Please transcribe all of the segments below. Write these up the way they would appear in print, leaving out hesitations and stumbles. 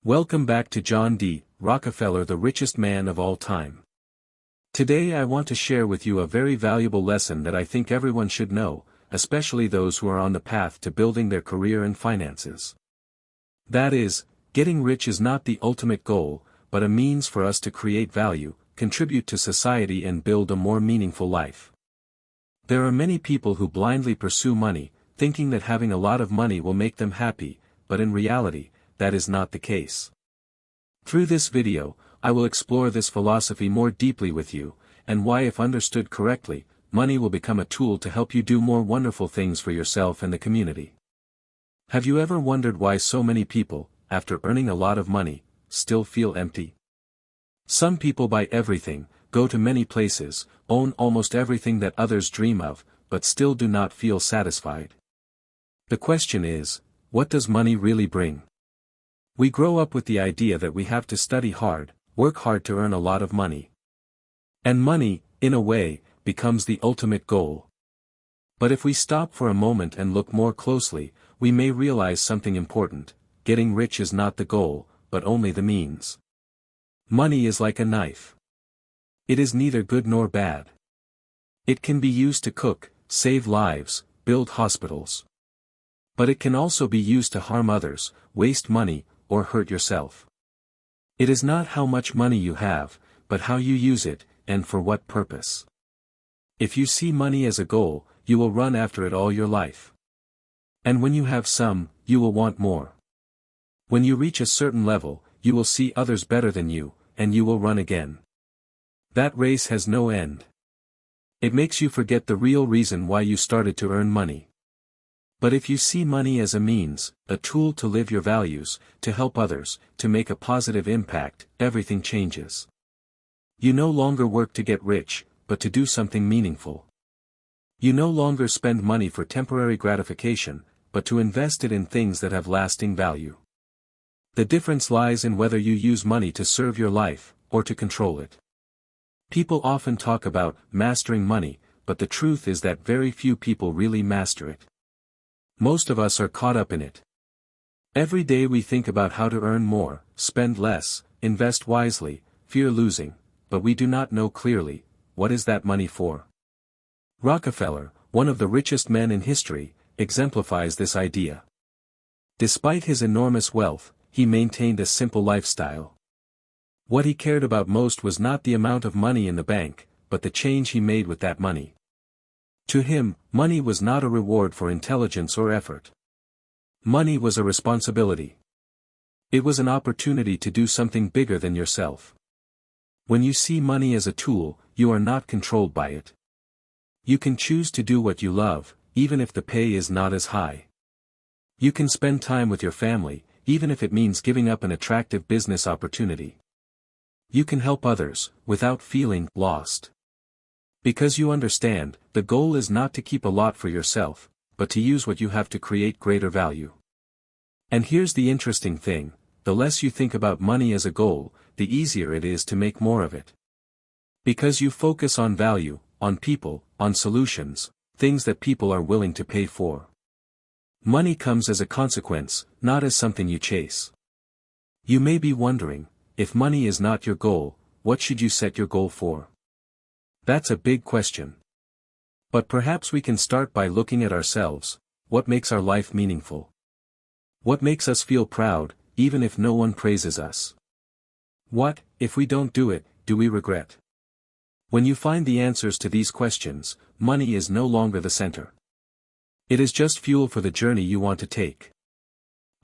Welcome back to John D. Rockefeller, the richest man of all time. Today I want to share with you a very valuable lesson that I think everyone should know, especially those who are on the path to building their career and finances. That is, getting rich is not the ultimate goal, but a means for us to create value, contribute to society and build a more meaningful life. There are many people who blindly pursue money, thinking that having a lot of money will make them happy, but in reality, that is not the case. Through this video, I will explore this philosophy more deeply with you, and why, if understood correctly, money will become a tool to help you do more wonderful things for yourself and the community. Have you ever wondered why so many people, after earning a lot of money, still feel empty? Some people buy everything, go to many places, own almost everything that others dream of, but still do not feel satisfied. The question is, what does money really bring? We grow up with the idea that we have to study hard, work hard to earn a lot of money. And money, in a way, becomes the ultimate goal. But if we stop for a moment and look more closely, we may realize something important: getting rich is not the goal, but only the means. Money is like a knife. It is neither good nor bad. It can be used to cook, save lives, build hospitals. But it can also be used to harm others, waste money, or hurt yourself. It is not how much money you have, but how you use it, and for what purpose. If you see money as a goal, you will run after it all your life. And when you have some, you will want more. When you reach a certain level, you will see others better than you, and you will run again. That race has no end. It makes you forget the real reason why you started to earn money. But if you see money as a means, a tool to live your values, to help others, to make a positive impact, everything changes. You no longer work to get rich, but to do something meaningful. You no longer spend money for temporary gratification, but to invest it in things that have lasting value. The difference lies in whether you use money to serve your life, or to control it. People often talk about mastering money, but the truth is that very few people really master it. Most of us are caught up in it. Every day we think about how to earn more, spend less, invest wisely, fear losing, but we do not know clearly, what is that money for? Rockefeller, one of the richest men in history, exemplifies this idea. Despite his enormous wealth, he maintained a simple lifestyle. What he cared about most was not the amount of money in the bank, but the change he made with that money. To him, money was not a reward for intelligence or effort. Money was a responsibility. It was an opportunity to do something bigger than yourself. When you see money as a tool, you are not controlled by it. You can choose to do what you love, even if the pay is not as high. You can spend time with your family, even if it means giving up an attractive business opportunity. You can help others, without feeling lost. Because you understand, the goal is not to keep a lot for yourself, but to use what you have to create greater value. And here's the interesting thing: the less you think about money as a goal, the easier it is to make more of it. Because you focus on value, on people, on solutions, things that people are willing to pay for. Money comes as a consequence, not as something you chase. You may be wondering, if money is not your goal, what should you set your goal for? That's a big question. But perhaps we can start by looking at ourselves. What makes our life meaningful? What makes us feel proud, even if no one praises us? What, if we don't do it, do we regret? When you find the answers to these questions, money is no longer the center. It is just fuel for the journey you want to take.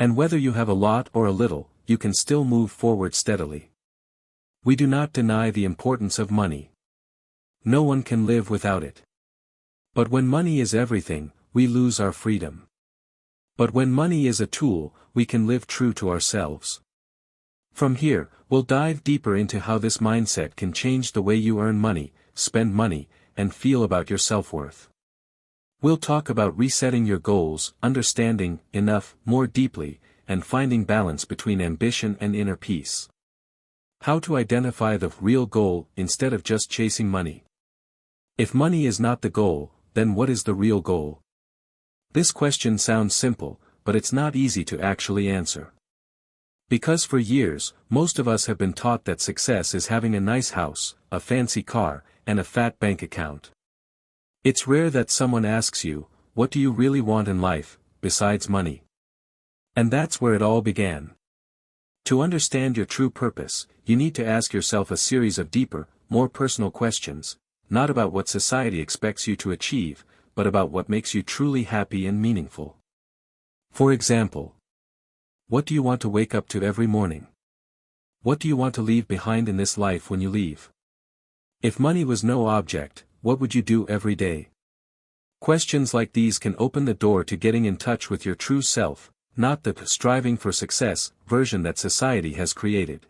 And whether you have a lot or a little, you can still move forward steadily. We do not deny the importance of money. No one can live without it. But when money is everything, we lose our freedom. But when money is a tool, we can live true to ourselves. From here, we'll dive deeper into how this mindset can change the way you earn money, spend money, and feel about your self-worth. We'll talk about resetting your goals, understanding enough more deeply, and finding balance between ambition and inner peace. How to identify the real goal instead of just chasing money. If money is not the goal, then what is the real goal? This question sounds simple, but it's not easy to actually answer. Because for years, most of us have been taught that success is having a nice house, a fancy car, and a fat bank account. It's rare that someone asks you, what do you really want in life, besides money? And that's where it all began. To understand your true purpose, you need to ask yourself a series of deeper, more personal questions, not about what society expects you to achieve, but about what makes you truly happy and meaningful. For example, what do you want to wake up to every morning? What do you want to leave behind in this life when you leave? If money was no object, what would you do every day? Questions like these can open the door to getting in touch with your true self, not the striving for success version that society has created.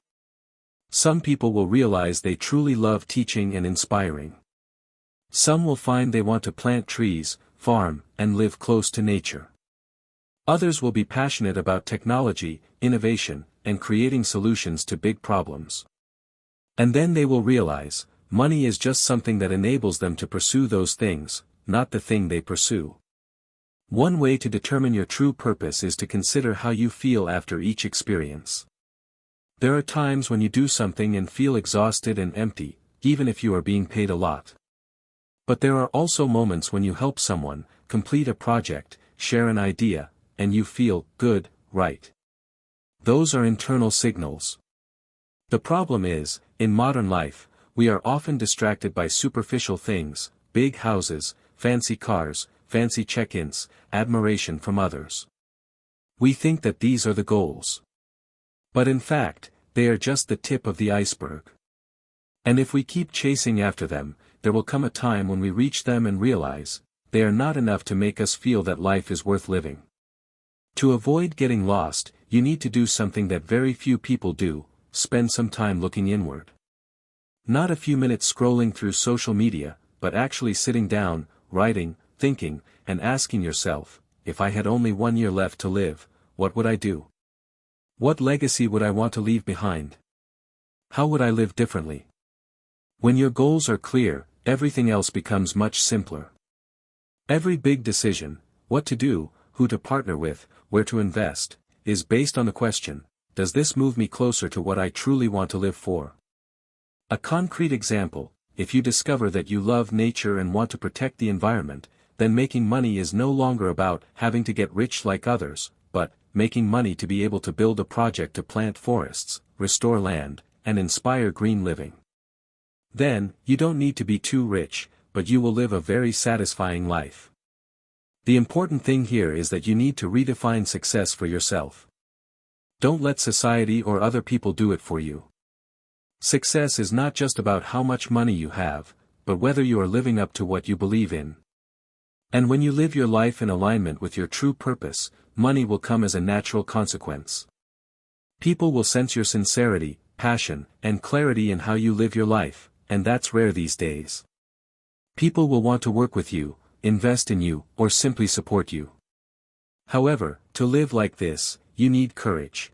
Some people will realize they truly love teaching and inspiring. Some will find they want to plant trees, farm, and live close to nature. Others will be passionate about technology, innovation, and creating solutions to big problems. And then they will realize, money is just something that enables them to pursue those things, not the thing they pursue. One way to determine your true purpose is to consider how you feel after each experience. There are times when you do something and feel exhausted and empty, even if you are being paid a lot. But there are also moments when you help someone, complete a project, share an idea, and you feel good, right? Those are internal signals. The problem is, in modern life, we are often distracted by superficial things, big houses, fancy cars, fancy check-ins, admiration from others. We think that these are the goals. But in fact, they are just the tip of the iceberg. And if we keep chasing after them, there will come a time when we reach them and realize, they are not enough to make us feel that life is worth living. To avoid getting lost, you need to do something that very few people do, spend some time looking inward. Not a few minutes scrolling through social media, but actually sitting down, writing, thinking, and asking yourself, if I had only 1 year left to live, what would I do? What legacy would I want to leave behind? How would I live differently? When your goals are clear, everything else becomes much simpler. Every big decision, what to do, who to partner with, where to invest, is based on the question, does this move me closer to what I truly want to live for? A concrete example, if you discover that you love nature and want to protect the environment, then making money is no longer about having to get rich like others, but making money to be able to build a project to plant forests, restore land, and inspire green living. Then, you don't need to be too rich, but you will live a very satisfying life. The important thing here is that you need to redefine success for yourself. Don't let society or other people do it for you. Success is not just about how much money you have, but whether you are living up to what you believe in. And when you live your life in alignment with your true purpose, money will come as a natural consequence. People will sense your sincerity, passion, and clarity in how you live your life, and that's rare these days. People will want to work with you, invest in you, or simply support you. However, to live like this, you need courage.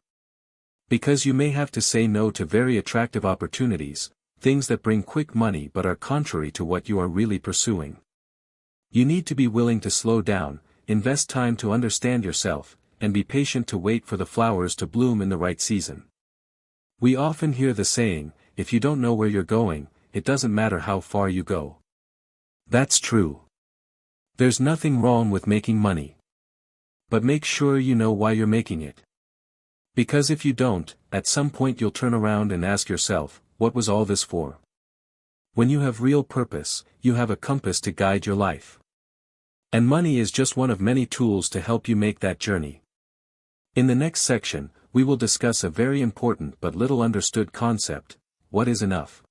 Because you may have to say no to very attractive opportunities, things that bring quick money but are contrary to what you are really pursuing. You need to be willing to slow down, invest time to understand yourself, and be patient to wait for the flowers to bloom in the right season. We often hear the saying, if you don't know where you're going, it doesn't matter how far you go. That's true. There's nothing wrong with making money. But make sure you know why you're making it. Because if you don't, at some point you'll turn around and ask yourself, what was all this for? When you have real purpose, you have a compass to guide your life. And money is just one of many tools to help you make that journey. In the next section, we will discuss a very important but little understood concept, what is enough?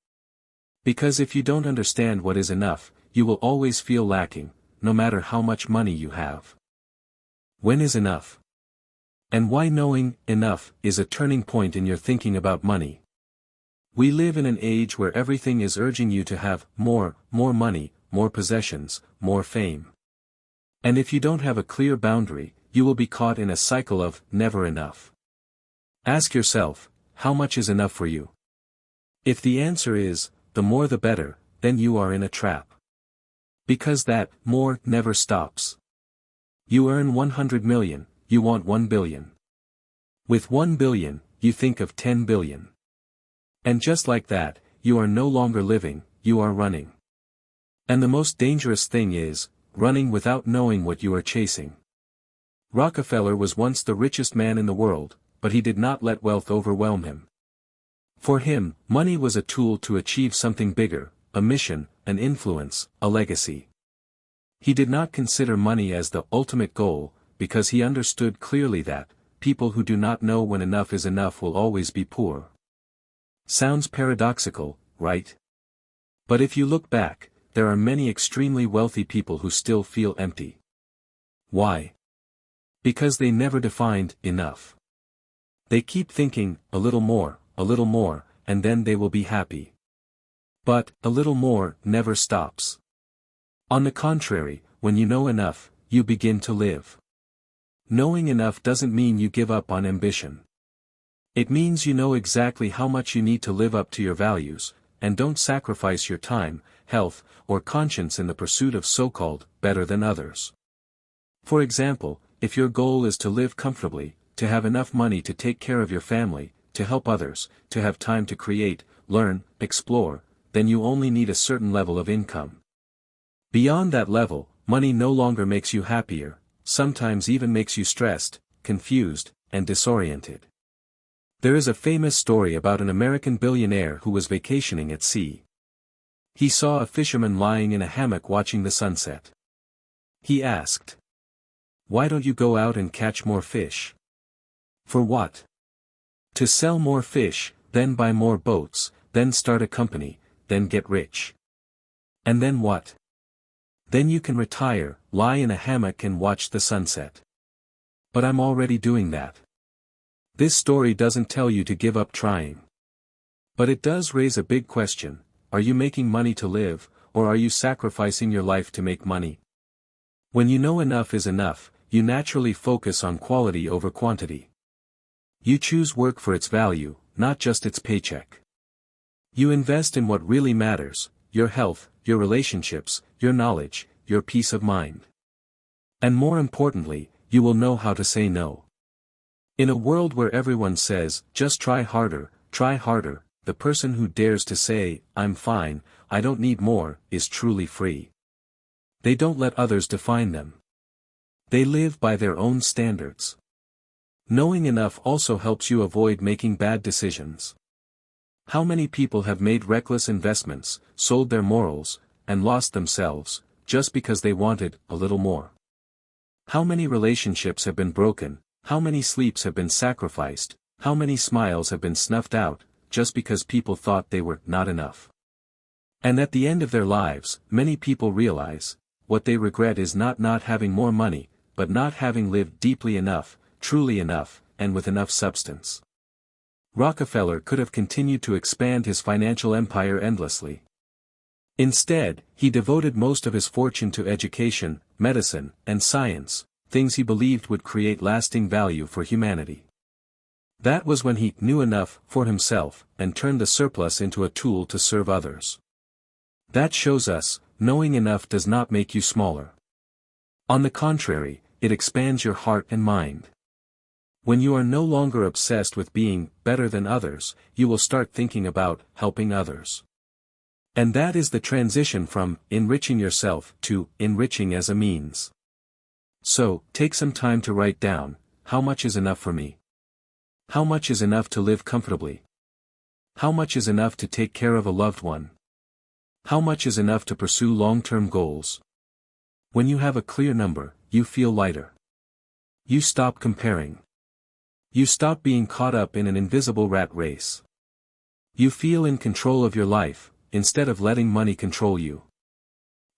Because if you don't understand what is enough, you will always feel lacking, no matter how much money you have. When is enough? And why knowing enough is a turning point in your thinking about money. We live in an age where everything is urging you to have more money, more possessions, more fame. And if you don't have a clear boundary, you will be caught in a cycle of never enough. Ask yourself, how much is enough for you? If the answer is, the more the better, then you are in a trap. Because that more never stops. You earn 100 million, you want 1 billion. With 1 billion, you think of 10 billion. And just like that, you are no longer living, you are running. And the most dangerous thing is, running without knowing what you are chasing. Rockefeller was once the richest man in the world, but he did not let wealth overwhelm him. For him, money was a tool to achieve something bigger, a mission, an influence, a legacy. He did not consider money as the ultimate goal, because he understood clearly that, people who do not know when enough is enough will always be poor. Sounds paradoxical, right? But if you look back, there are many extremely wealthy people who still feel empty. Why? Because they never defined enough. They keep thinking, a little more, and then they will be happy. But, a little more, never stops. On the contrary, when you know enough, you begin to live. Knowing enough doesn't mean you give up on ambition. It means you know exactly how much you need to live up to your values, and don't sacrifice your time, health, or conscience in the pursuit of so-called, better than others. For example, if your goal is to live comfortably, to have enough money to take care of your family, to help others, to have time to create, learn, explore, then you only need a certain level of income. Beyond that level, money no longer makes you happier, sometimes even makes you stressed, confused, and disoriented. There is a famous story about an American billionaire who was vacationing at sea. He saw a fisherman lying in a hammock watching the sunset. He asked, "Why don't you go out and catch more fish?" "For what?" "To sell more fish, then buy more boats, then start a company, then get rich." "And then what?" "Then you can retire, lie in a hammock and watch the sunset." "But I'm already doing that." This story doesn't tell you to give up trying. But it does raise a big question: are you making money to live, or are you sacrificing your life to make money? When you know enough is enough, you naturally focus on quality over quantity. You choose work for its value, not just its paycheck. You invest in what really matters: your health, your relationships, your knowledge, your peace of mind. And more importantly, you will know how to say no. In a world where everyone says, just try harder, the person who dares to say, I'm fine, I don't need more, is truly free. They don't let others define them. They live by their own standards. Knowing enough also helps you avoid making bad decisions. How many people have made reckless investments, sold their morals, and lost themselves, just because they wanted a little more? How many relationships have been broken? How many sleeps have been sacrificed? How many smiles have been snuffed out, just because people thought they were not enough? And at the end of their lives, many people realize, what they regret is not having more money, but not having lived deeply enough, truly enough, and with enough substance. Rockefeller could have continued to expand his financial empire endlessly. Instead, he devoted most of his fortune to education, medicine, and science, things he believed would create lasting value for humanity. That was when he knew enough for himself, and turned the surplus into a tool to serve others. That shows us, knowing enough does not make you smaller. On the contrary, it expands your heart and mind. When you are no longer obsessed with being better than others, you will start thinking about helping others. And that is the transition from enriching yourself to enriching as a means. So, take some time to write down, how much is enough for me? How much is enough to live comfortably? How much is enough to take care of a loved one? How much is enough to pursue long-term goals? When you have a clear number, you feel lighter. You stop comparing. You stop being caught up in an invisible rat race. You feel in control of your life, instead of letting money control you.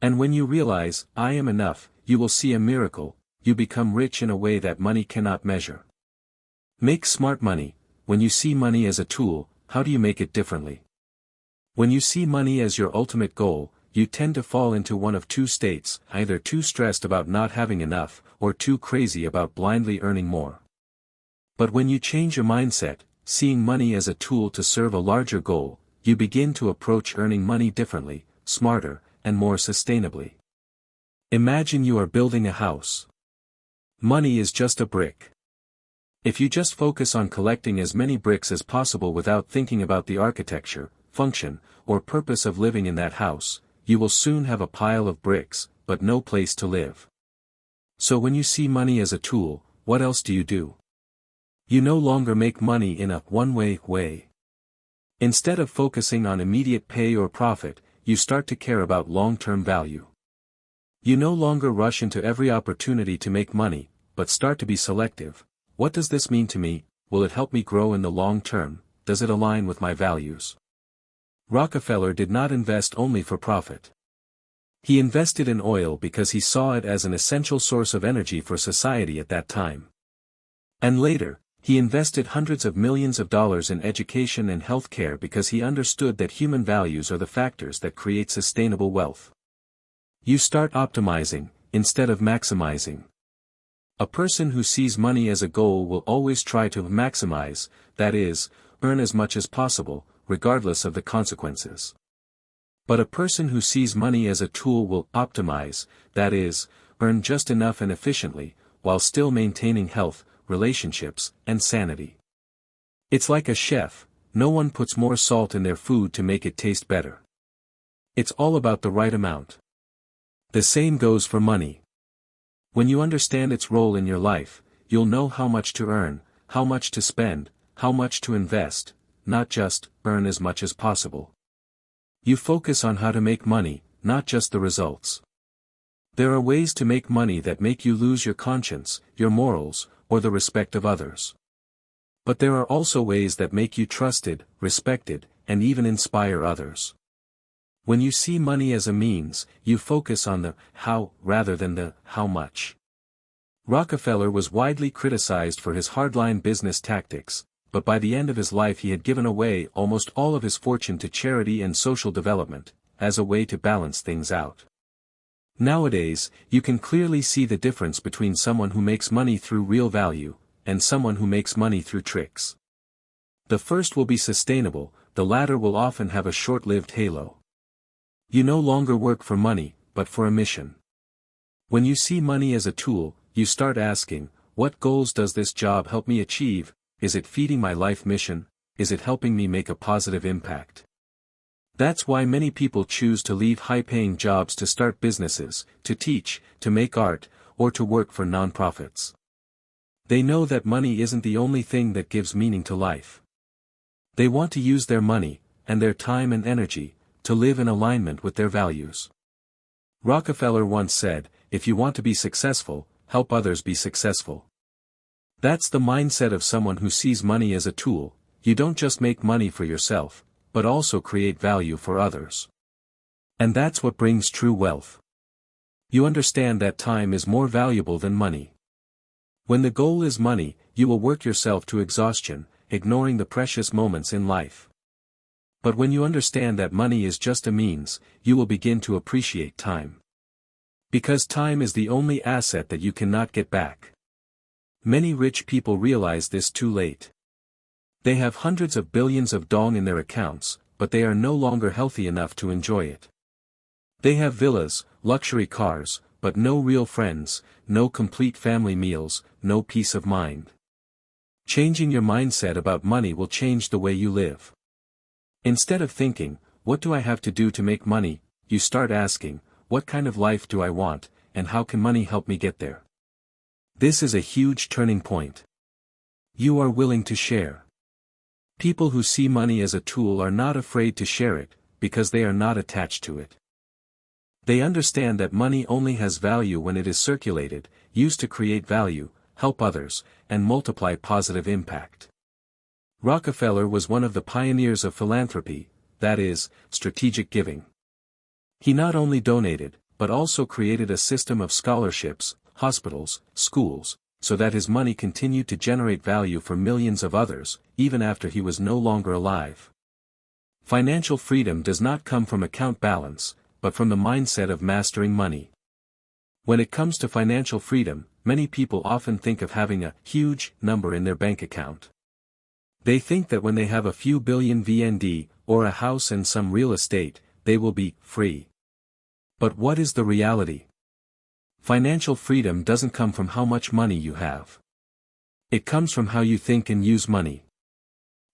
And when you realize, I am enough, you will see a miracle: you become rich in a way that money cannot measure. Make smart money. When you see money as a tool, how do you make it differently? When you see money as your ultimate goal, you tend to fall into one of two states: either too stressed about not having enough, or too crazy about blindly earning more. But when you change your mindset, seeing money as a tool to serve a larger goal, you begin to approach earning money differently, smarter, and more sustainably. Imagine you are building a house. Money is just a brick. If you just focus on collecting as many bricks as possible without thinking about the architecture, function, or purpose of living in that house, you will soon have a pile of bricks, but no place to live. So when you see money as a tool, what else do? You no longer make money in a one-way way. Instead of focusing on immediate pay or profit, you start to care about long-term value. You no longer rush into every opportunity to make money, but start to be selective. What does this mean to me? Will it help me grow in the long term? Does it align with my values? Rockefeller did not invest only for profit. He invested in oil because he saw it as an essential source of energy for society at that time. And later, he invested hundreds of millions of dollars in education and health care because he understood that human values are the factors that create sustainable wealth. You start optimizing, instead of maximizing. A person who sees money as a goal will always try to maximize, that is, earn as much as possible, regardless of the consequences. But a person who sees money as a tool will optimize, that is, earn just enough and efficiently, while still maintaining health, relationships, and sanity. It's like a chef, no one puts more salt in their food to make it taste better. It's all about the right amount. The same goes for money. When you understand its role in your life, you'll know how much to earn, how much to spend, how much to invest, not just earn as much as possible. You focus on how to make money, not just the results. There are ways to make money that make you lose your conscience, your morals, or the respect of others. But there are also ways that make you trusted, respected, and even inspire others. When you see money as a means, you focus on the how rather than the how much. Rockefeller was widely criticized for his hardline business tactics, but by the end of his life he had given away almost all of his fortune to charity and social development, as a way to balance things out. Nowadays, you can clearly see the difference between someone who makes money through real value, and someone who makes money through tricks. The first will be sustainable, the latter will often have a short-lived halo. You no longer work for money, but for a mission. When you see money as a tool, you start asking, what goals does this job help me achieve? Is it feeding my life mission? Is it helping me make a positive impact? That's why many people choose to leave high-paying jobs to start businesses, to teach, to make art, or to work for nonprofits. They know that money isn't the only thing that gives meaning to life. They want to use their money, and their time and energy, to live in alignment with their values. Rockefeller once said, if you want to be successful, help others be successful. That's the mindset of someone who sees money as a tool. You don't just make money for yourself, but also create value for others. And that's what brings true wealth. You understand that time is more valuable than money. When the goal is money, you will work yourself to exhaustion, ignoring the precious moments in life. But when you understand that money is just a means, you will begin to appreciate time. Because time is the only asset that you cannot get back. Many rich people realize this too late. They have hundreds of billions of dong in their accounts, but they are no longer healthy enough to enjoy it. They have villas, luxury cars, but no real friends, no complete family meals, no peace of mind. Changing your mindset about money will change the way you live. Instead of thinking, what do I have to do to make money, you start asking, what kind of life do I want, and how can money help me get there? This is a huge turning point. You are willing to share. People who see money as a tool are not afraid to share it, because they are not attached to it. They understand that money only has value when it is circulated, used to create value, help others, and multiply positive impact. Rockefeller was one of the pioneers of philanthropy, that is, strategic giving. He not only donated, but also created a system of scholarships, hospitals, schools, so that his money continued to generate value for millions of others, even after he was no longer alive. Financial freedom does not come from account balance, but from the mindset of mastering money. When it comes to financial freedom, many people often think of having a huge number in their bank account. They think that when they have a few billion VND, or a house and some real estate, they will be free. But what is the reality? Financial freedom doesn't come from how much money you have. It comes from how you think and use money.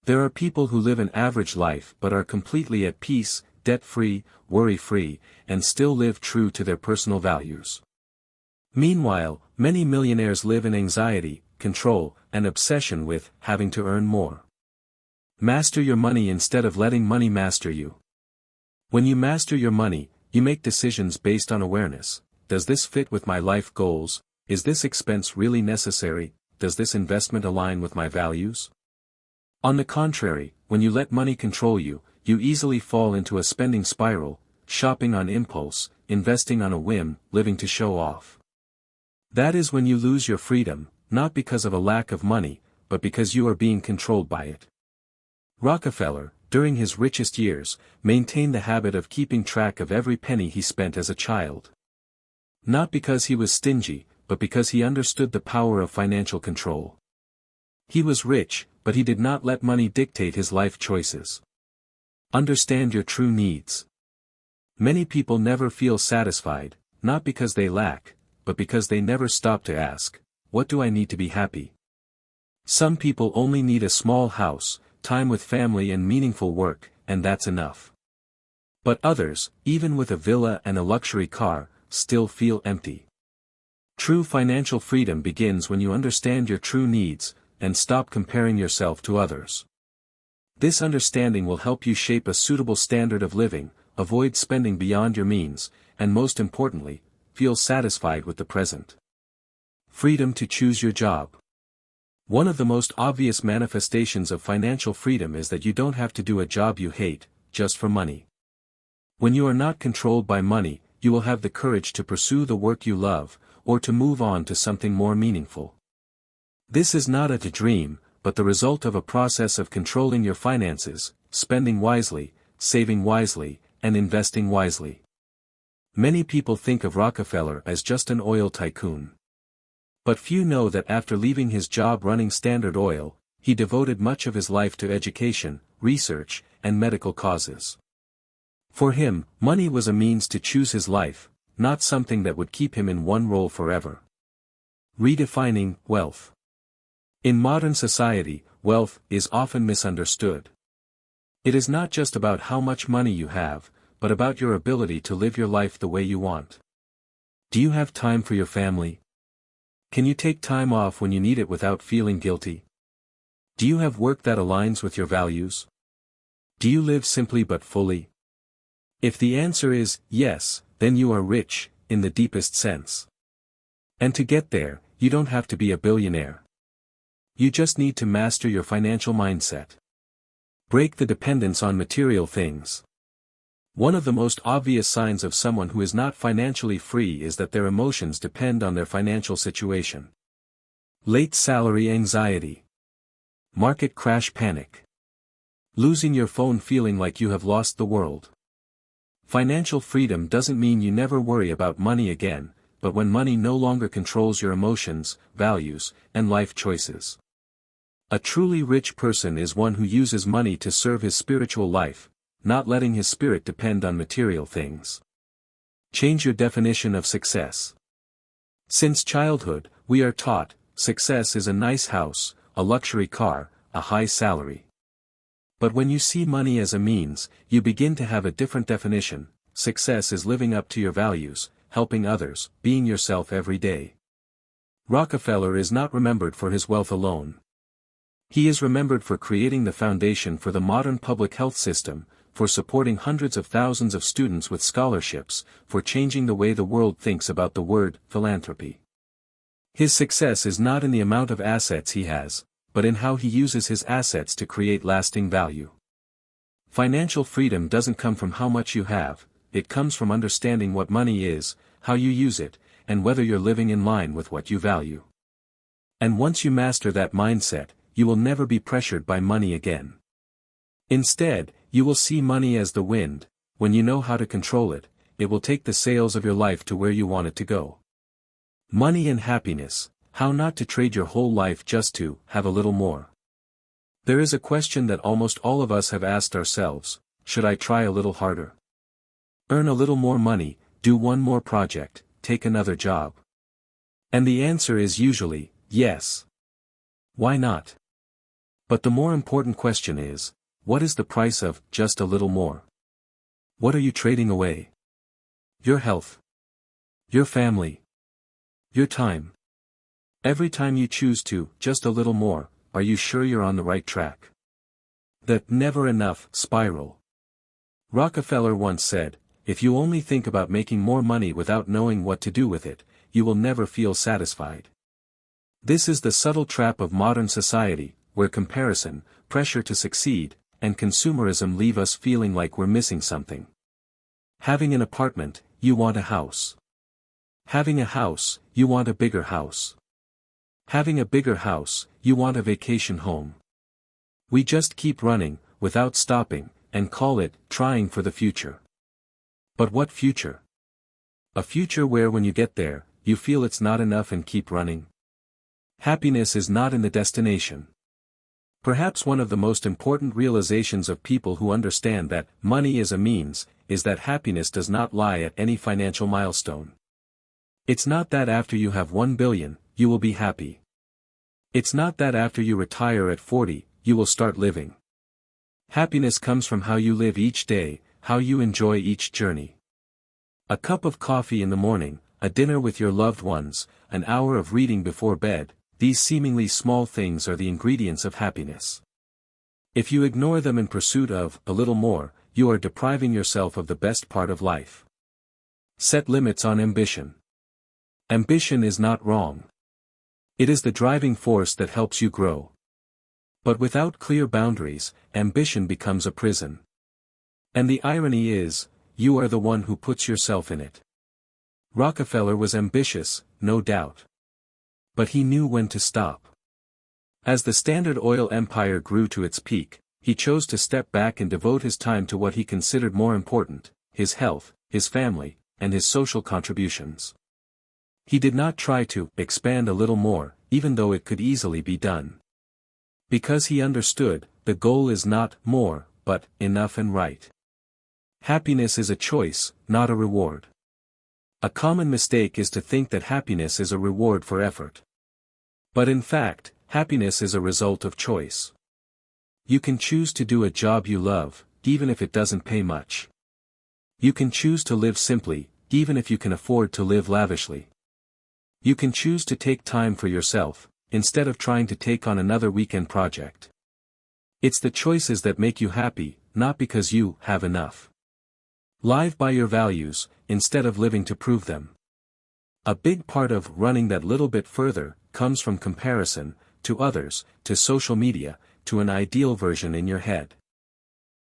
There are people who live an average life but are completely at peace, debt-free, worry-free, and still live true to their personal values. Meanwhile, many millionaires live in anxiety, control, and obsession with having to earn more. Master your money instead of letting money master you. When you master your money, you make decisions based on awareness. Does this fit with my life goals? Is this expense really necessary? Does this investment align with my values? On the contrary, when you let money control you, you easily fall into a spending spiral, shopping on impulse, investing on a whim, living to show off. That is when you lose your freedom, not because of a lack of money, but because you are being controlled by it. Rockefeller, during his richest years, maintained the habit of keeping track of every penny he spent as a child. Not because he was stingy, but because he understood the power of financial control. He was rich, but he did not let money dictate his life choices. Understand your true needs. Many people never feel satisfied, not because they lack, but because they never stop to ask, what do I need to be happy? Some people only need a small house, time with family and meaningful work, and that's enough. But others, even with a villa and a luxury car, still feel empty. True financial freedom begins when you understand your true needs, and stop comparing yourself to others. This understanding will help you shape a suitable standard of living, avoid spending beyond your means, and most importantly, feel satisfied with the present. Freedom to choose your job. One of the most obvious manifestations of financial freedom is that you don't have to do a job you hate, just for money. When you are not controlled by money, you will have the courage to pursue the work you love, or to move on to something more meaningful. This is not a dream, but the result of a process of controlling your finances, spending wisely, saving wisely, and investing wisely. Many people think of Rockefeller as just an oil tycoon. But few know that after leaving his job running Standard Oil, he devoted much of his life to education, research, and medical causes. For him, money was a means to choose his life, not something that would keep him in one role forever. Redefining wealth. In modern society, wealth is often misunderstood. It is not just about how much money you have, but about your ability to live your life the way you want. Do you have time for your family? Can you take time off when you need it without feeling guilty? Do you have work that aligns with your values? Do you live simply but fully? If the answer is yes, then you are rich, in the deepest sense. And to get there, you don't have to be a billionaire. You just need to master your financial mindset. Break the dependence on material things. One of the most obvious signs of someone who is not financially free is that their emotions depend on their financial situation. Late salary anxiety. Market crash panic. Losing your phone feeling like you have lost the world. Financial freedom doesn't mean you never worry about money again, but when money no longer controls your emotions, values, and life choices. A truly rich person is one who uses money to serve his spiritual life, not letting his spirit depend on material things. Change your definition of success. Since childhood, we are taught, success is a nice house, a luxury car, a high salary. But when you see money as a means, you begin to have a different definition. Success is living up to your values, helping others, being yourself every day. Rockefeller is not remembered for his wealth alone. He is remembered for creating the foundation for the modern public health system, for supporting hundreds of thousands of students with scholarships, for changing the way the world thinks about the word philanthropy. His success is not in the amount of assets he has, but in how he uses his assets to create lasting value. Financial freedom doesn't come from how much you have, it comes from understanding what money is, how you use it, and whether you're living in line with what you value. And once you master that mindset, you will never be pressured by money again. Instead, you will see money as the wind. When you know how to control it, it will take the sails of your life to where you want it to go. Money and happiness, how not to trade your whole life just to have a little more. There is a question that almost all of us have asked ourselves: should I try a little harder? Earn a little more money, do one more project, take another job? And the answer is usually, yes. Why not? But the more important question is, what is the price of just a little more? What are you trading away? Your health? Your family? Your time? Every time you choose to, just a little more, are you sure you're on the right track? The never enough spiral. Rockefeller once said, if you only think about making more money without knowing what to do with it, you will never feel satisfied. This is the subtle trap of modern society, where comparison, pressure to succeed, and consumerism leave us feeling like we're missing something. Having an apartment, you want a house. Having a house, you want a bigger house. Having a bigger house, you want a vacation home. We just keep running, without stopping, and call it trying for the future. But what future? A future where when you get there, you feel it's not enough and keep running. Happiness is not in the destination. Perhaps one of the most important realizations of people who understand that money is a means, is that happiness does not lie at any financial milestone. It's not that after you have 1 billion, you will be happy. It's not that after you retire at 40, you will start living. Happiness comes from how you live each day, how you enjoy each journey. A cup of coffee in the morning, a dinner with your loved ones, an hour of reading before bed, these seemingly small things are the ingredients of happiness. If you ignore them in pursuit of a little more, you are depriving yourself of the best part of life. Set limits on ambition. Ambition is not wrong. It is the driving force that helps you grow. But without clear boundaries, ambition becomes a prison. And the irony is, you are the one who puts yourself in it. Rockefeller was ambitious, no doubt. But he knew when to stop. As the Standard Oil empire grew to its peak, he chose to step back and devote his time to what he considered more important, his health, his family, and his social contributions. He did not try to expand a little more, even though it could easily be done. Because he understood, the goal is not more, but enough and right. Happiness is a choice, not a reward. A common mistake is to think that happiness is a reward for effort. But in fact, happiness is a result of choice. You can choose to do a job you love, even if it doesn't pay much. You can choose to live simply, even if you can afford to live lavishly. You can choose to take time for yourself, instead of trying to take on another weekend project. It's the choices that make you happy, not because you have enough. Live by your values, instead of living to prove them. A big part of running that little bit further comes from comparison, to others, to social media, to an ideal version in your head.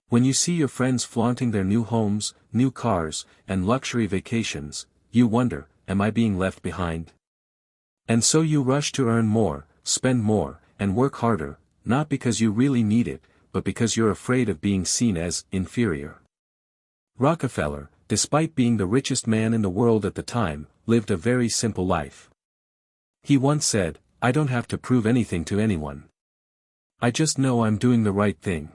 When you see your friends flaunting their new homes, new cars, and luxury vacations, you wonder, am I being left behind? And so you rush to earn more, spend more, and work harder, not because you really need it, but because you're afraid of being seen as inferior. Rockefeller, despite being the richest man in the world at the time, lived a very simple life. He once said, I don't have to prove anything to anyone. I just know I'm doing the right thing.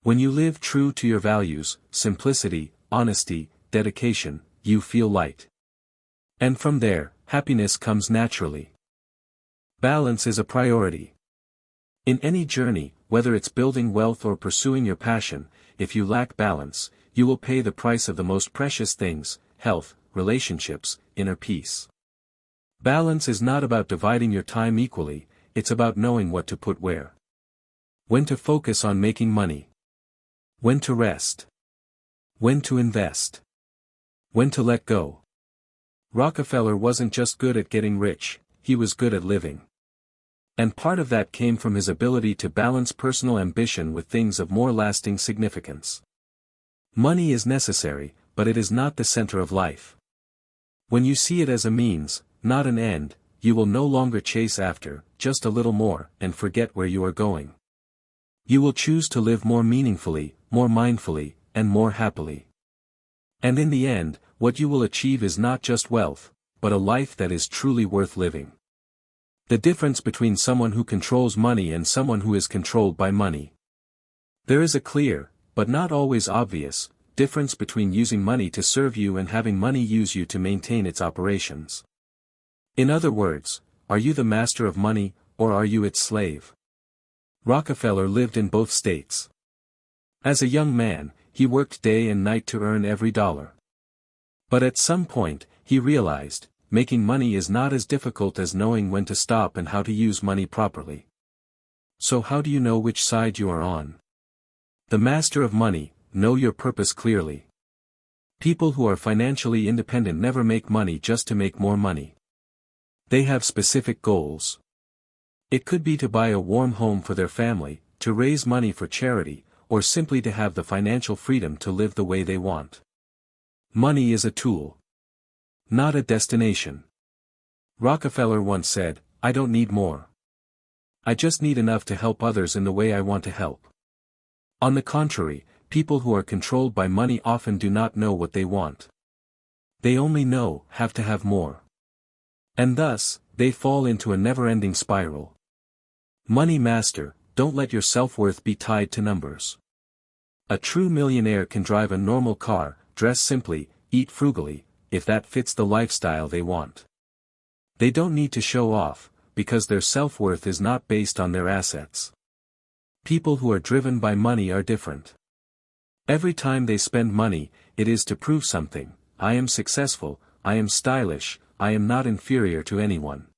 When you live true to your values, simplicity, honesty, dedication, you feel light. And from there, happiness comes naturally. Balance is a priority. In any journey, whether it's building wealth or pursuing your passion, if you lack balance, you will pay the price of the most precious things, health, relationships, inner peace. Balance is not about dividing your time equally, it's about knowing what to put where. When to focus on making money. When to rest. When to invest. When to let go. Rockefeller wasn't just good at getting rich, he was good at living. And part of that came from his ability to balance personal ambition with things of more lasting significance. Money is necessary, but it is not the center of life. When you see it as a means, not an end, you will no longer chase after just a little more and forget where you are going. You will choose to live more meaningfully, more mindfully, and more happily. And in the end, what you will achieve is not just wealth, but a life that is truly worth living. The difference between someone who controls money and someone who is controlled by money. There is a clear, but not always obvious, difference between using money to serve you and having money use you to maintain its operations. In other words, are you the master of money, or are you its slave? Rockefeller lived in both states. As a young man, he worked day and night to earn every dollar. But at some point, he realized, making money is not as difficult as knowing when to stop and how to use money properly. So how do you know which side you are on? The master of money, know your purpose clearly. People who are financially independent never make money just to make more money. They have specific goals. It could be to buy a warm home for their family, to raise money for charity, or simply to have the financial freedom to live the way they want. Money is a tool, not a destination. Rockefeller once said, "I don't need more. I just need enough to help others in the way I want to help." On the contrary, people who are controlled by money often do not know what they want. They only know, have to have more. And thus, they fall into a never-ending spiral. Money master, don't let your self-worth be tied to numbers. A true millionaire can drive a normal car, dress simply, eat frugally, if that fits the lifestyle they want. They don't need to show off, because their self-worth is not based on their assets. People who are driven by money are different. Every time they spend money, it is to prove something. I am successful, I am stylish, I am not inferior to anyone.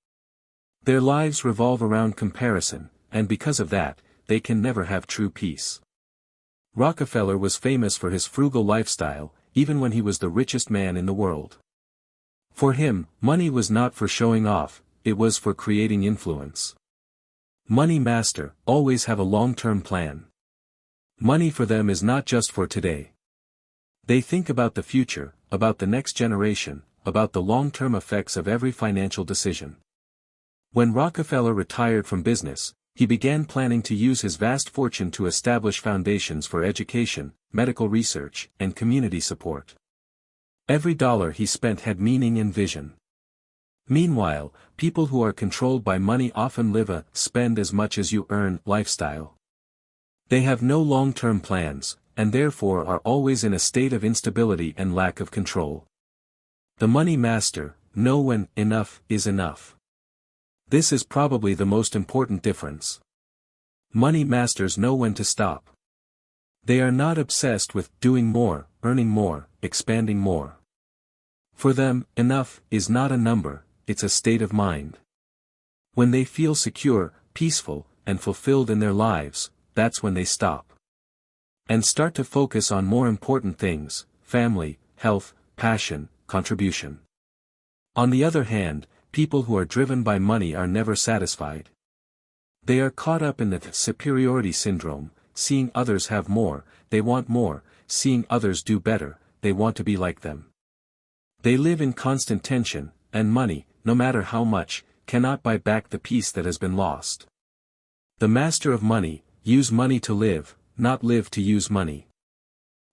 Their lives revolve around comparison, and because of that, they can never have true peace. Rockefeller was famous for his frugal lifestyle, even when he was the richest man in the world. For him, money was not for showing off, it was for creating influence. Money master, always have a long-term plan. Money for them is not just for today. They think about the future, about the next generation, about the long-term effects of every financial decision. When Rockefeller retired from business, he began planning to use his vast fortune to establish foundations for education, medical research, and community support. Every dollar he spent had meaning and vision. Meanwhile, people who are controlled by money often live a spend as much as you earn lifestyle. They have no long-term plans, and therefore are always in a state of instability and lack of control. The money master, know when enough is enough. This is probably the most important difference. Money masters know when to stop. They are not obsessed with doing more, earning more, expanding more. For them, enough is not a number, it's a state of mind. When they feel secure, peaceful, and fulfilled in their lives, that's when they stop. And start to focus on more important things: family, health, passion, contribution. On the other hand, people who are driven by money are never satisfied. They are caught up in the superiority syndrome, seeing others have more, they want more, seeing others do better, they want to be like them. They live in constant tension, and money, no matter how much, cannot buy back the peace that has been lost. The master of money, use money to live, not live to use money.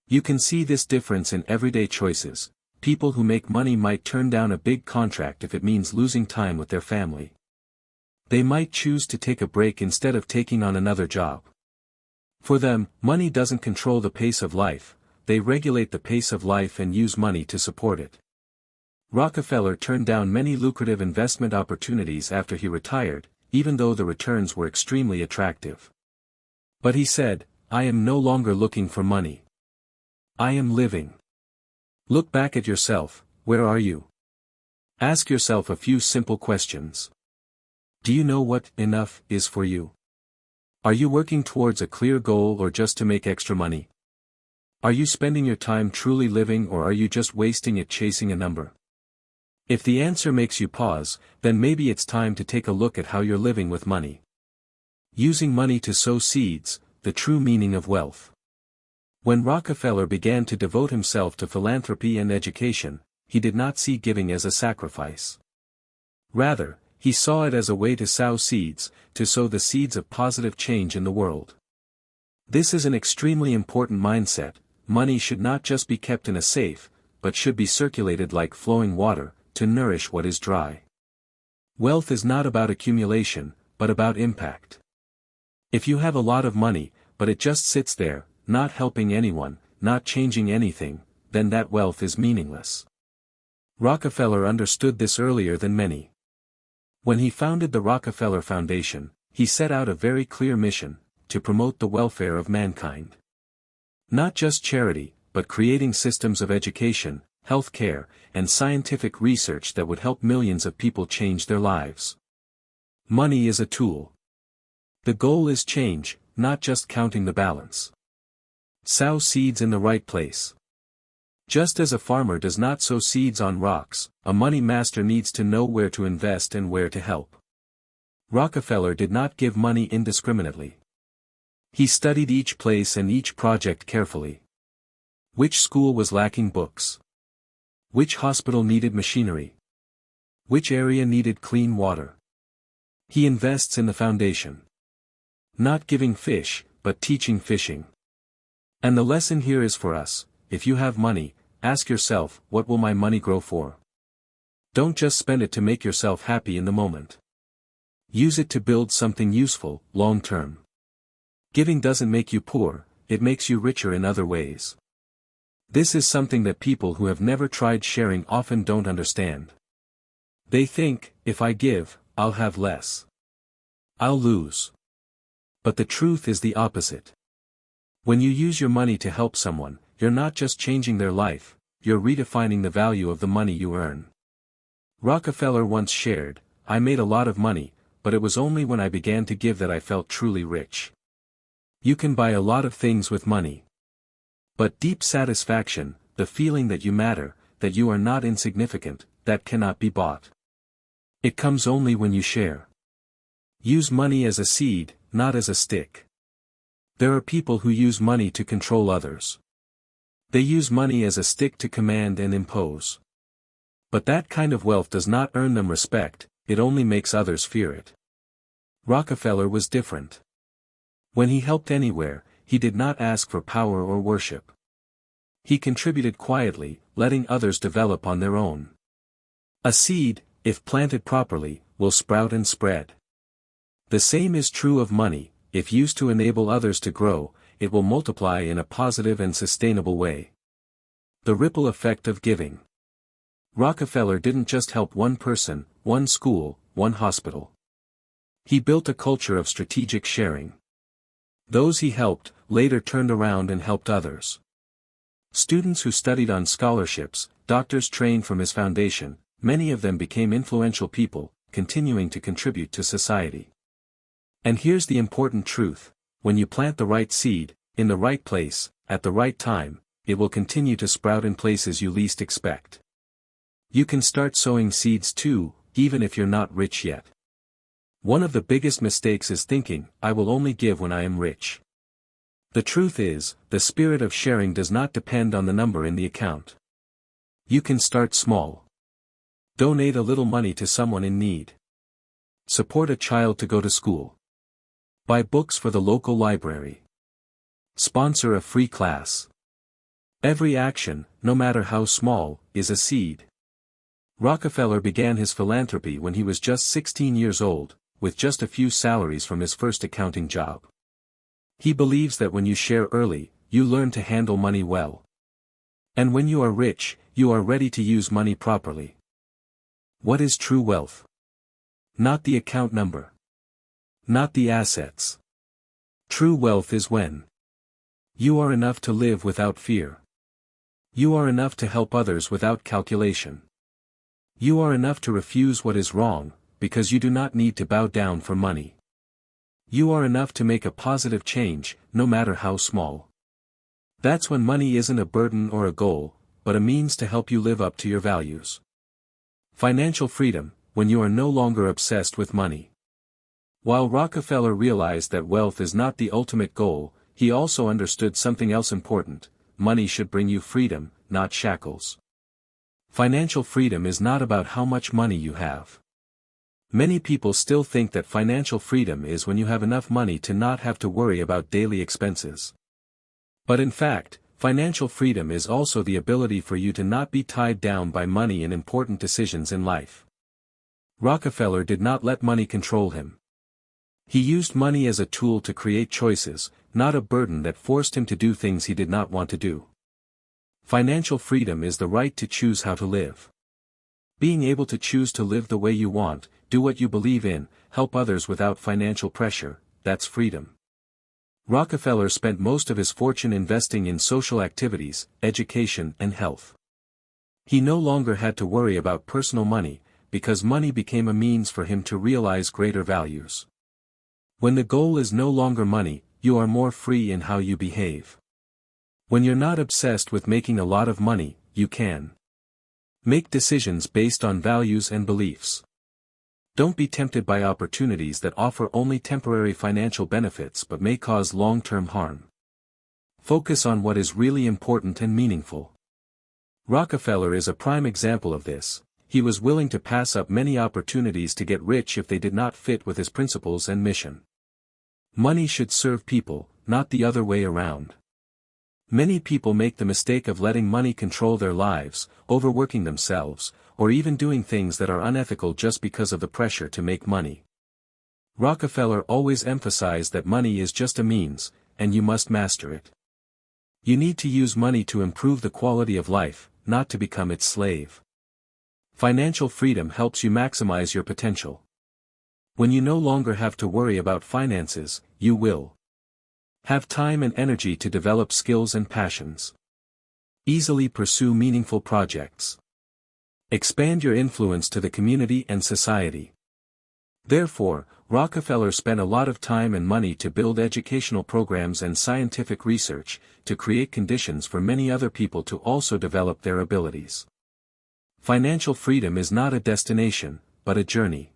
You can see this difference in everyday choices. People who make money might turn down a big contract if it means losing time with their family. They might choose to take a break instead of taking on another job. For them, money doesn't control the pace of life, they regulate the pace of life and use money to support it. Rockefeller turned down many lucrative investment opportunities after he retired, even though the returns were extremely attractive. But he said, "I am no longer looking for money. I am living." Look back at yourself, where are you? Ask yourself a few simple questions. Do you know what enough is for you? Are you working towards a clear goal or just to make extra money? Are you spending your time truly living, or are you just wasting it chasing a number? If the answer makes you pause, then maybe it's time to take a look at how you're living with money. Using money to sow seeds, the true meaning of wealth. When Rockefeller began to devote himself to philanthropy and education, he did not see giving as a sacrifice. Rather, he saw it as a way to sow seeds, to sow the seeds of positive change in the world. This is an extremely important mindset. Money should not just be kept in a safe, but should be circulated like flowing water, to nourish what is dry. Wealth is not about accumulation, but about impact. If you have a lot of money, but it just sits there, not helping anyone, not changing anything, then that wealth is meaningless. Rockefeller understood this earlier than many. When he founded the Rockefeller Foundation, he set out a very clear mission: to promote the welfare of mankind. Not just charity, but creating systems of education, health care, and scientific research that would help millions of people change their lives. Money is a tool. The goal is change, not just counting the balance. Sow seeds in the right place. Just as a farmer does not sow seeds on rocks, a money master needs to know where to invest and where to help. Rockefeller did not give money indiscriminately. He studied each place and each project carefully. Which school was lacking books? Which hospital needed machinery? Which area needed clean water? He invests in the foundation. Not giving fish, but teaching fishing. And the lesson here is for us: if you have money, ask yourself, what will my money grow for? Don't just spend it to make yourself happy in the moment. Use it to build something useful, long-term. Giving doesn't make you poor, it makes you richer in other ways. This is something that people who have never tried sharing often don't understand. They think, if I give, I'll have less. I'll lose. But the truth is the opposite. When you use your money to help someone, you're not just changing their life, you're redefining the value of the money you earn. Rockefeller once shared, "I made a lot of money, but it was only when I began to give that I felt truly rich." You can buy a lot of things with money. But deep satisfaction, the feeling that you matter, that you are not insignificant, that cannot be bought. It comes only when you share. Use money as a seed, not as a stick. There are people who use money to control others. They use money as a stick to command and impose. But that kind of wealth does not earn them respect, it only makes others fear it. Rockefeller was different. When he helped anywhere, he did not ask for power or worship. He contributed quietly, letting others develop on their own. A seed, if planted properly, will sprout and spread. The same is true of money: if used to enable others to grow, it will multiply in a positive and sustainable way. The ripple effect of giving. Rockefeller didn't just help one person, one school, one hospital. He built a culture of strategic sharing. Those he helped, later turned around and helped others. Students who studied on scholarships, doctors trained from his foundation, many of them became influential people, continuing to contribute to society. And here's the important truth: when you plant the right seed, in the right place, at the right time, it will continue to sprout in places you least expect. You can start sowing seeds too, even if you're not rich yet. One of the biggest mistakes is thinking, "I will only give when I am rich." The truth is, the spirit of sharing does not depend on the number in the account. You can start small. Donate a little money to someone in need. Support a child to go to school. Buy books for the local library. Sponsor a free class. Every action, no matter how small, is a seed. Rockefeller began his philanthropy when he was just 16 years old, with just a few salaries from his first accounting job. He believes that when you share early, you learn to handle money well. And when you are rich, you are ready to use money properly. What is true wealth? Not the account number. Not the assets. True wealth is when you are enough to live without fear. You are enough to help others without calculation. You are enough to refuse what is wrong, because you do not need to bow down for money. You are enough to make a positive change, no matter how small. That's when money isn't a burden or a goal, but a means to help you live up to your values. Financial freedom, when you are no longer obsessed with money. While Rockefeller realized that wealth is not the ultimate goal, he also understood something else important: money should bring you freedom, not shackles. Financial freedom is not about how much money you have. Many people still think that financial freedom is when you have enough money to not have to worry about daily expenses. But in fact, financial freedom is also the ability for you to not be tied down by money in important decisions in life. Rockefeller did not let money control him. He used money as a tool to create choices, not a burden that forced him to do things he did not want to do. Financial freedom is the right to choose how to live. Being able to choose to live the way you want, do what you believe in, help others without financial pressure, that's freedom. Rockefeller spent most of his fortune investing in social activities, education and health. He no longer had to worry about personal money, because money became a means for him to realize greater values. When the goal is no longer money, you are more free in how you behave. When you're not obsessed with making a lot of money, you can make decisions based on values and beliefs. Don't be tempted by opportunities that offer only temporary financial benefits but may cause long-term harm. Focus on what is really important and meaningful. Rockefeller is a prime example of this. He was willing to pass up many opportunities to get rich if they did not fit with his principles and mission. Money should serve people, not the other way around. Many people make the mistake of letting money control their lives, overworking themselves, or even doing things that are unethical just because of the pressure to make money. Rockefeller always emphasized that money is just a means, and you must master it. You need to use money to improve the quality of life, not to become its slave. Financial freedom helps you maximize your potential. When you no longer have to worry about finances, you will have time and energy to develop skills and passions. Easily pursue meaningful projects. Expand your influence to the community and society. Therefore, Rockefeller spent a lot of time and money to build educational programs and scientific research, to create conditions for many other people to also develop their abilities. Financial freedom is not a destination, but a journey.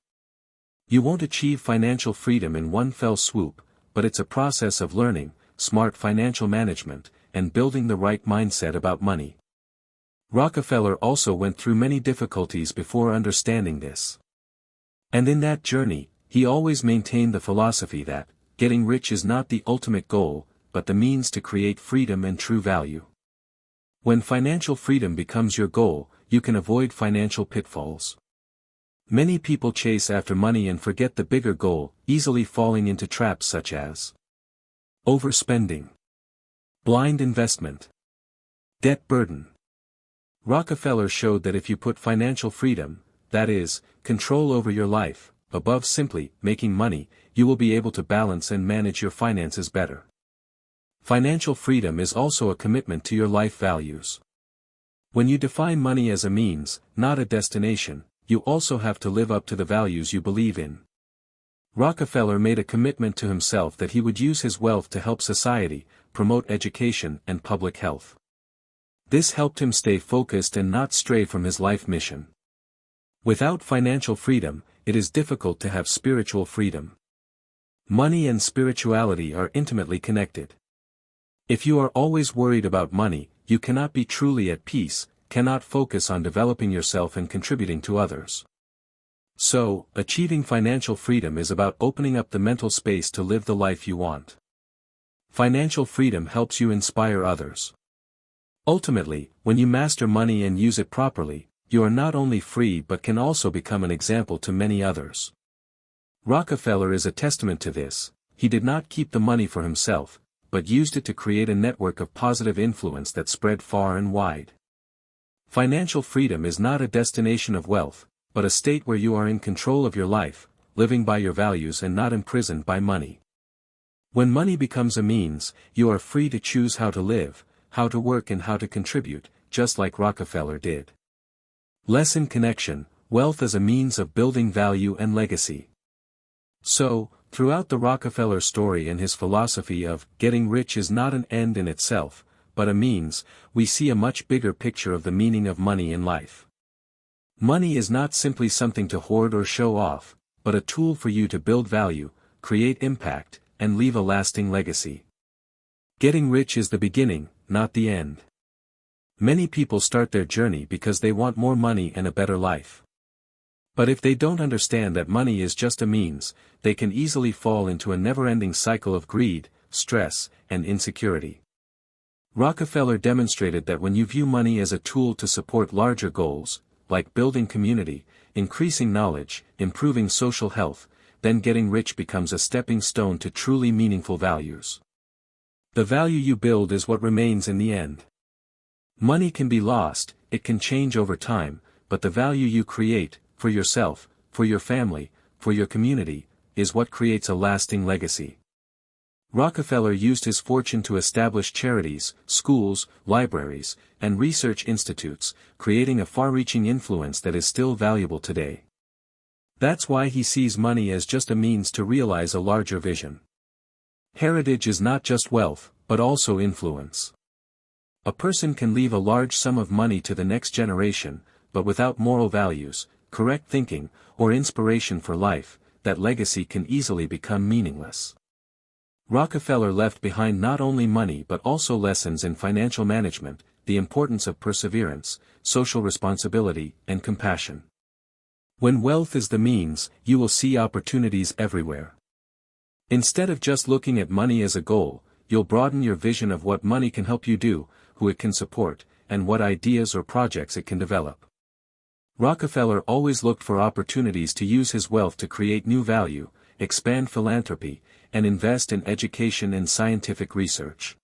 You won't achieve financial freedom in one fell swoop, but it's a process of learning, smart financial management, and building the right mindset about money. Rockefeller also went through many difficulties before understanding this. And in that journey, he always maintained the philosophy that, getting rich is not the ultimate goal, but the means to create freedom and true value. When financial freedom becomes your goal, you can avoid financial pitfalls. Many people chase after money and forget the bigger goal, easily falling into traps such as overspending, blind investment, debt burden. Rockefeller showed that if you put financial freedom, that is, control over your life, above simply making money, you will be able to balance and manage your finances better. Financial freedom is also a commitment to your life values. When you define money as a means, not a destination, you also have to live up to the values you believe in. Rockefeller made a commitment to himself that he would use his wealth to help society, promote education and public health. This helped him stay focused and not stray from his life mission. Without financial freedom, it is difficult to have spiritual freedom. Money and spirituality are intimately connected. If you are always worried about money, you cannot be truly at peace, cannot focus on developing yourself and contributing to others. So, achieving financial freedom is about opening up the mental space to live the life you want. Financial freedom helps you inspire others. Ultimately, when you master money and use it properly, you are not only free but can also become an example to many others. Rockefeller is a testament to this. He did not keep the money for himself, but used it to create a network of positive influence that spread far and wide. Financial freedom is not a destination of wealth, but a state where you are in control of your life, living by your values and not imprisoned by money. When money becomes a means, you are free to choose how to live, how to work and how to contribute, just like Rockefeller did. Lesson connection: wealth as a means of building value and legacy. So, throughout the Rockefeller story and his philosophy of getting rich is not an end in itself, but a means, we see a much bigger picture of the meaning of money in life. Money is not simply something to hoard or show off, but a tool for you to build value, create impact, and leave a lasting legacy. Getting rich is the beginning, not the end. Many people start their journey because they want more money and a better life. But if they don't understand that money is just a means, they can easily fall into a never-ending cycle of greed, stress, and insecurity. Rockefeller demonstrated that when you view money as a tool to support larger goals, like building community, increasing knowledge, improving social health, then getting rich becomes a stepping stone to truly meaningful values. The value you build is what remains in the end. Money can be lost, it can change over time, but the value you create, for yourself, for your family, for your community, is what creates a lasting legacy. Rockefeller used his fortune to establish charities, schools, libraries, and research institutes, creating a far-reaching influence that is still valuable today. That's why he sees money as just a means to realize a larger vision. Heritage is not just wealth, but also influence. A person can leave a large sum of money to the next generation, but without moral values, correct thinking, or inspiration for life, that legacy can easily become meaningless. Rockefeller left behind not only money but also lessons in financial management, the importance of perseverance, social responsibility, and compassion. When wealth is the means, you will see opportunities everywhere. Instead of just looking at money as a goal, you'll broaden your vision of what money can help you do, who it can support, and what ideas or projects it can develop. Rockefeller always looked for opportunities to use his wealth to create new value, expand philanthropy, and invest in education and scientific research.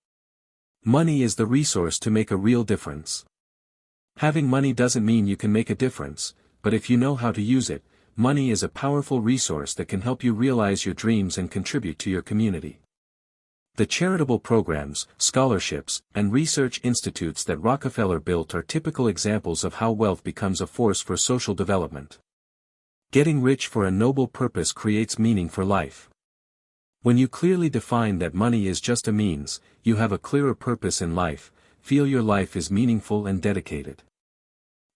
Money is the resource to make a real difference. Having money doesn't mean you can make a difference, but if you know how to use it, money is a powerful resource that can help you realize your dreams and contribute to your community. The charitable programs, scholarships, and research institutes that Rockefeller built are typical examples of how wealth becomes a force for social development. Getting rich for a noble purpose creates meaning for life. When you clearly define that money is just a means, you have a clearer purpose in life, feel your life is meaningful and dedicated.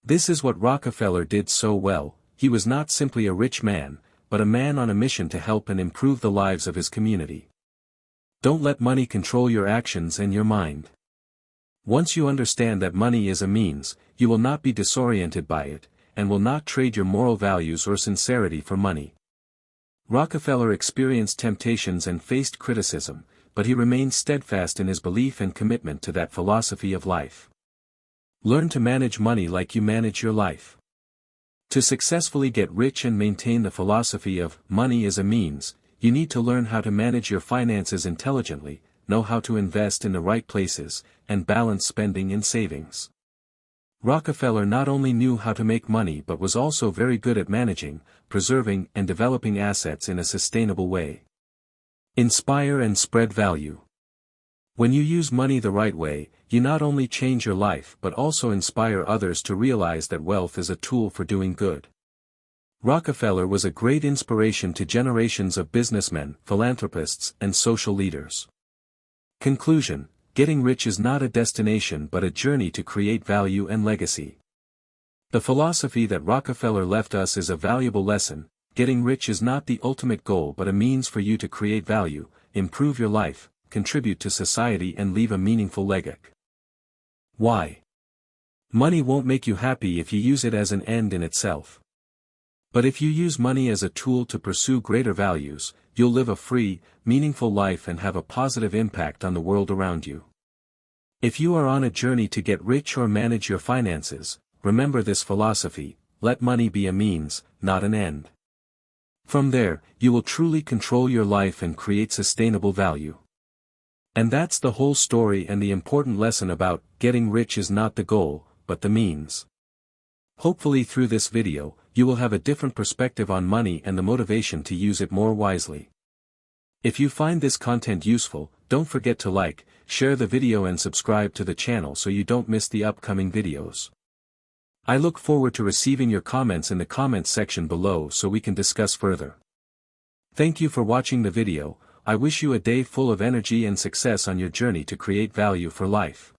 This is what Rockefeller did so well. He was not simply a rich man, but a man on a mission to help and improve the lives of his community. Don't let money control your actions and your mind. Once you understand that money is a means, you will not be disoriented by it, and will not trade your moral values or sincerity for money. Rockefeller experienced temptations and faced criticism, but he remained steadfast in his belief and commitment to that philosophy of life. Learn to manage money like you manage your life. To successfully get rich and maintain the philosophy of money as a means, you need to learn how to manage your finances intelligently, know how to invest in the right places, and balance spending and savings. Rockefeller not only knew how to make money but was also very good at managing, preserving, and developing assets in a sustainable way. Inspire and spread value. When you use money the right way, you not only change your life but also inspire others to realize that wealth is a tool for doing good. Rockefeller was a great inspiration to generations of businessmen, philanthropists, and social leaders. Conclusion: getting rich is not a destination but a journey to create value and legacy. The philosophy that Rockefeller left us is a valuable lesson. Getting rich is not the ultimate goal but a means for you to create value, improve your life, contribute to society and leave a meaningful legacy. Why? Money won't make you happy if you use it as an end in itself. But if you use money as a tool to pursue greater values, you'll live a free, meaningful life and have a positive impact on the world around you. If you are on a journey to get rich or manage your finances, remember this philosophy: let money be a means, not an end. From there, you will truly control your life and create sustainable value. And that's the whole story and the important lesson about getting rich is not the goal, but the means. Hopefully through this video, you will have a different perspective on money and the motivation to use it more wisely. If you find this content useful, don't forget to like, share the video and subscribe to the channel so you don't miss the upcoming videos. I look forward to receiving your comments in the comments section below so we can discuss further. Thank you for watching the video. I wish you a day full of energy and success on your journey to create value for life.